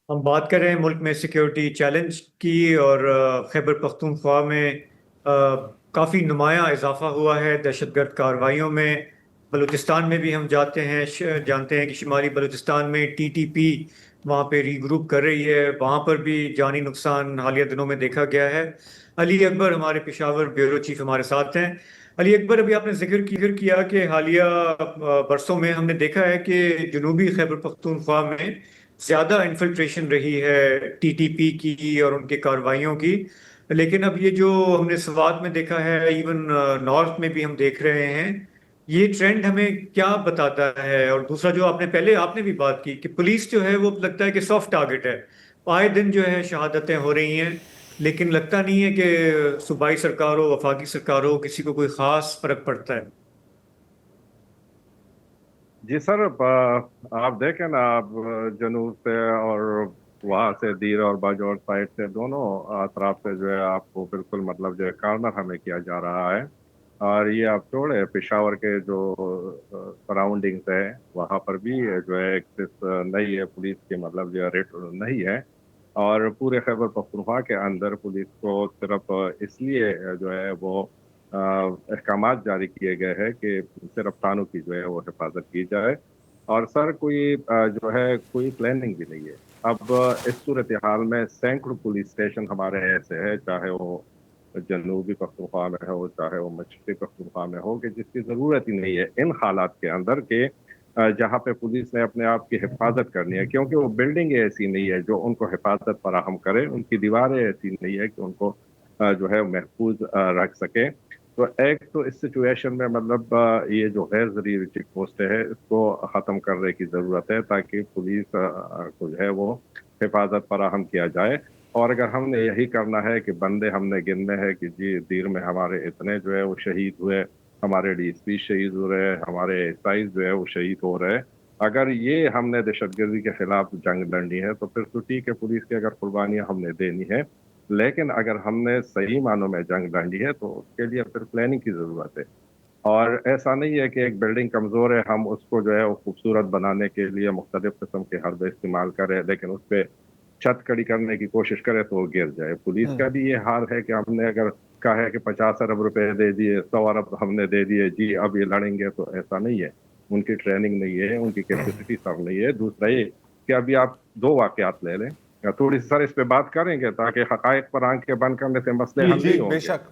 ہم بات کر رہے ہیں ملک میں سیکیورٹی چیلنج کی، اور خیبر پختونخوا میں کافی نمایاں اضافہ ہوا ہے دہشت گرد کارروائیوں میں۔ بلوچستان میں بھی ہم جانتے ہیں کہ شمالی بلوچستان میں ٹی ٹی پی وہاں پہ ری گروپ کر رہی ہے، وہاں پر بھی جانی نقصان حالیہ دنوں میں دیکھا گیا ہے۔ علی اکبر ہمارے پشاور بیورو چیف ہمارے ساتھ ہیں۔ علی اکبر، ابھی آپ نے ذکر کیا کہ حالیہ برسوں میں ہم نے دیکھا ہے کہ جنوبی خیبر پختونخوا میں زیادہ انفلٹریشن رہی ہے ٹی ٹی پی کی اور ان کے کارروائیوں کی، لیکن اب یہ جو ہم نے سوات میں دیکھا ہے، ایون نارتھ میں بھی ہم دیکھ رہے ہیں، یہ ٹرینڈ ہمیں کیا بتاتا ہے؟ اور دوسرا جو آپ نے بھی بات کی کہ پولیس جو ہے وہ لگتا ہے کہ سافٹ ٹارگٹ ہے، آئے دن جو ہے شہادتیں ہو رہی ہیں، لیکن لگتا نہیں ہے کہ صوبائی سرکار ہو وفاقی سرکار ہو کسی کو کوئی خاص فرق پڑتا ہے۔ جی سر، آپ دیکھیں نا، آپ جنوب سے اور وہاں سے دیر اور باجوڑ سائڈ سے دونوں اطراف سے جو ہے آپ کو بالکل مطلب جو ہے کارنر ہمیں کیا جا رہا ہے۔ اور یہ آپ چھوڑے پشاور کے جو سراؤنڈنگس ہے، وہاں پر بھی جو ہے ایکسس نہیں ہے پولیس کے، مطلب جو ہے ریٹ نہیں ہے۔ اور پورے خیبر پختونخوا کے اندر پولیس کو صرف اس لیے جو ہے وہ احکامات جاری کیے گئے ہیں کہ صرف تھانوں کی جو ہے وہ حفاظت کی جائے۔ اور سر کوئی جو ہے کوئی پلاننگ بھی نہیں ہے۔ اب اس صورتحال میں سینکڑوں پولیس اسٹیشن ہمارے ایسے ہیں، چاہے وہ جنوبی پختونخوا میں ہو چاہے وہ مشرقی پختونخوا میں ہو، کہ جس کی ضرورت ہی نہیں ہے ان حالات کے اندر کہ جہاں پہ پولیس نے اپنے آپ کی حفاظت کرنی ہے، کیونکہ وہ بلڈنگ ایسی نہیں ہے جو ان کو حفاظت فراہم کرے، ان کی دیواریں ایسی نہیں ہے کہ ان کو جو ہے محفوظ رکھ سکے۔ تو ایک تو اس سچویشن میں مطلب یہ جو غیر ضروری چیک پوسٹ ہے اس کو ختم کرنے کی ضرورت ہے، تاکہ پولیس کو جو ہے وہ حفاظت فراہم کیا جائے۔ اور اگر ہم نے یہی کرنا ہے کہ بندے ہم نے گننے ہیں کہ جی دیر میں ہمارے اتنے جو ہے وہ شہید ہوئے، ہمارے ڈی ایس پی شہید ہو رہے ہیں، ہمارے ایس آئی جو ہے وہ شہید ہو رہے ہیں، اگر یہ ہم نے دہشت گردی کے خلاف جنگ لڑنی ہے تو پھر تو ٹھیک ہے، پولیس کی اگر قربانیاں ہم نے دینی ہے، لیکن اگر ہم نے صحیح معنوں میں جنگ لڑنی ہے تو اس کے لیے پھر پلاننگ کی ضرورت ہے۔ اور ایسا نہیں ہے کہ ایک بلڈنگ کمزور ہے ہم اس کو جو ہے وہ خوبصورت بنانے کے لیے مختلف قسم کے حربے استعمال کریں، لیکن اس پہ چھت کڑی کرنے کی کوشش کرے تو وہ گر جائے۔ پولیس کا بھی یہ حال ہے کہ ہم نے اگر کہا ہے کہ 50 ارب روپے دے دیے، 100 ارب ہم نے دے دیے، جی اب یہ لڑیں گے، تو ایسا نہیں ہے۔ ان کی ٹریننگ نہیں ہے، ان کی کیپیسٹی سب نہیں ہے۔ دوسرا یہ کہ ابھی آپ دو واقعات لے لیں، تھوڑی سی سر اس پہ بات کریں گے تاکہ حقائق پر آنکھیں بند کرنے سے مسئلے جی حل جی نہیں ہوں بے گے۔ شک۔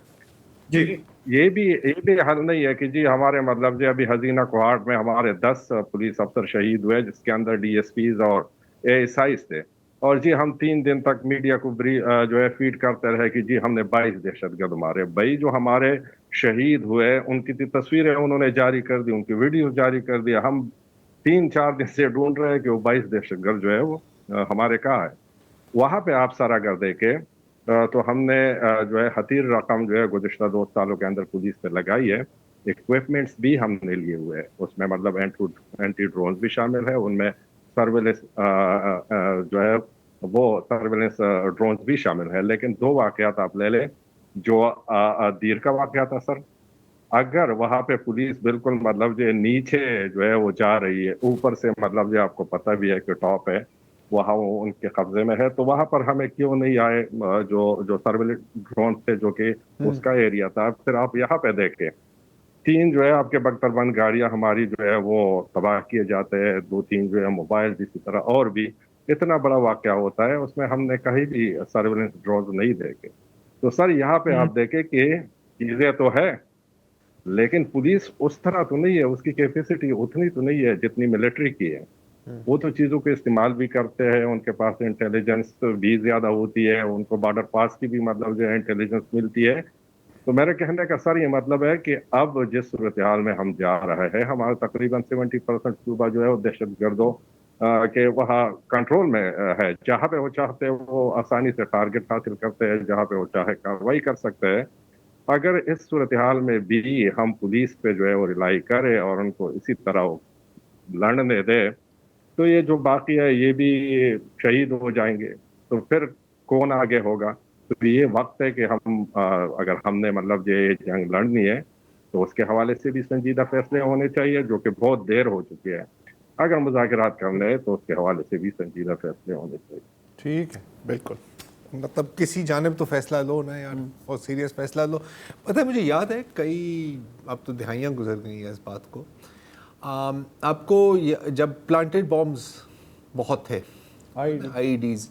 جی یہ بھی حل نہیں ہے کہ جی ہمارے مطلب جو ابھی ہزینہ کوہاٹ میں ہمارے 10 پولیس افسر شہید ہوئے، جس کے اندر ڈی ایس پیز اور اے ایس آئیز تھے، اور جی ہم 3 دن تک میڈیا کو جو ہے فیڈ کرتے رہے کہ جی ہم نے 22 دہشت گرد مارے۔ بھائی جو ہمارے شہید ہوئے ان کی تصویریں انہوں نے جاری کر دی، ان کی ویڈیو جاری کر دیا، ہم 3 4 دن سے ڈھونڈ رہے ہیں کہ وہ 22 دہشت گرد جو ہے وہ ہمارے کہاں ہے۔ وہاں پہ آپ سر اگر دیکھیں تو ہم نے جو ہے حتیر رقم جو ہے گزشتہ 2 سالوں کے اندر پولیس پہ لگائی ہے۔ اکوپمنٹس بھی ہم نے لیے ہوئے ہیں، اس میں مطلب اینٹی ڈرونز بھی شامل ہے، ان میں سرویلنس جو ہے وہ سرویلنس ڈرونز بھی شامل ہے۔ لیکن 2 واقعات آپ لے لیں، جو دیر کا واقعہ تھا سر، اگر وہاں پہ پولیس بالکل مطلب جو نیچے جو ہے وہ جا رہی ہے، اوپر سے مطلب جو آپ کو پتہ بھی ہے کہ ٹاپ ہے وہاں، وہ ان کے قبضے میں ہے، تو وہاں پر ہمیں کیوں نہیں آئے جو سرویلنس ڈرون تھے جو کہ اس کا ایریا تھا۔ پھر آپ یہاں پہ دیکھیں، 3 جو ہے آپ کے بختر بند گاڑیاں ہماری جو ہے وہ تباہ کیے جاتے ہیں، 2 3 جو ہے موبائل، اسی طرح اور بھی اتنا بڑا واقعہ ہوتا ہے، اس میں ہم نے کہیں بھی سرویلنس ڈرون نہیں دیکھے۔ تو سر یہاں پہ آپ دیکھیں کہ چیزیں تو ہے، لیکن پولیس اس طرح تو نہیں ہے، اس کی کیپیسٹی اتنی تو نہیں ہے جتنی ملٹری کی ہے۔ وہ تو چیزوں کے استعمال بھی کرتے ہیں، ان کے پاس انٹیلیجنس بھی زیادہ ہوتی ہے، ان کو بارڈر پاس کی بھی مطلب جو ہے انٹیلیجنس ملتی ہے۔ تو میرے کہنے کا سر یہ مطلب ہے کہ اب جس صورتحال میں ہم جا رہے ہیں، ہمارا تقریباً 70% صوبہ جو ہے وہ دہشت گردوں کہ وہاں کنٹرول میں ہے، جہاں پہ وہ چاہتے ہیں وہ آسانی سے ٹارگٹ حاصل کرتے ہیں، جہاں پہ وہ چاہے کارروائی کر سکتے ہیں۔ اگر اس صورتحال میں بھی ہم پولیس پہ جو ہے وہ ریلائی کرے اور ان کو اسی طرح لڑنے دے، تو یہ جو باقی ہے یہ بھی شہید ہو جائیں گے، تو پھر کون آگے ہوگا؟ تو یہ وقت ہے کہ ہم اگر ہم نے مطلب یہ جنگ لڑنی ہے تو اس کے حوالے سے بھی سنجیدہ فیصلے ہونے چاہیے، جو کہ بہت دیر ہو چکی ہے۔ اگر مذاکرات کرنے ہیں تو اس کے حوالے سے بھی سنجیدہ فیصلے ہونے چاہیے۔ ٹھیک ہے بالکل. مطلب کسی جانب تو فیصلہ لو نا یار, اور سیریس فیصلہ لو. پتہ ہے مجھے یاد ہے کئی, اب تو دہائیاں گزر گئی ہیں اس بات کو, آپ کو جب پلانٹڈ بامز بہت تھے, آئی ڈیز,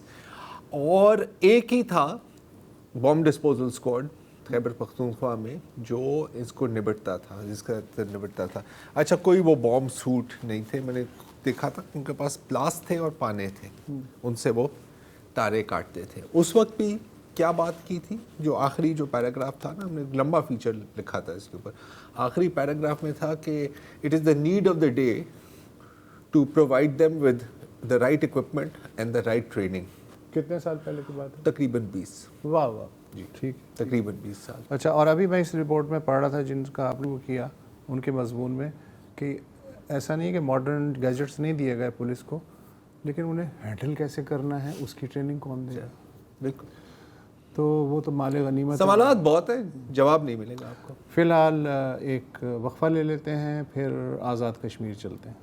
اور ایک ہی تھا بام ڈسپوزل اسکواڈ خیبر پختونخوا میں جو اس کو نبٹتا تھا, جس کا نبٹتا تھا. اچھا کوئی وہ بام سوٹ نہیں تھے, میں نے دیکھا تھا ان کے پاس پلاس تھے اور پانے تھے, ان سے وہ تارے کاٹتے تھے. اس وقت بھی کیا بات کی تھی, جو آخری جو پیراگراف تھا نا, ہم نے لمبا فیچر لکھا تھا اس کے اوپر, آخری پیراگراف میں تھا کہ it is the need of the day to provide them with the right equipment and the right training. کتنے سال پہلے کی بات ہے؟ تقریباً 20. واہ واہ, جی ٹھیک. تقریباً 20 سال. اچھا, اور ابھی میں اس رپورٹ میں پڑھ رہا تھا جن کا آپ نے وہ کیا ان کے مضمون میں, کہ ایسا نہیں ہے کہ ماڈرن گیجٹس نہیں دیے گئے پولیس کو, لیکن انہیں ہینڈل کیسے کرنا ہے اس کی ٹریننگ کون دے گا. بالکل, تو وہ تو مال غنیمت. سوالات بہت ہیں, جواب نہیں ملے گا آپ کو. فی الحال ایک وقفہ لے لیتے ہیں, پھر آزاد کشمیر چلتے ہیں.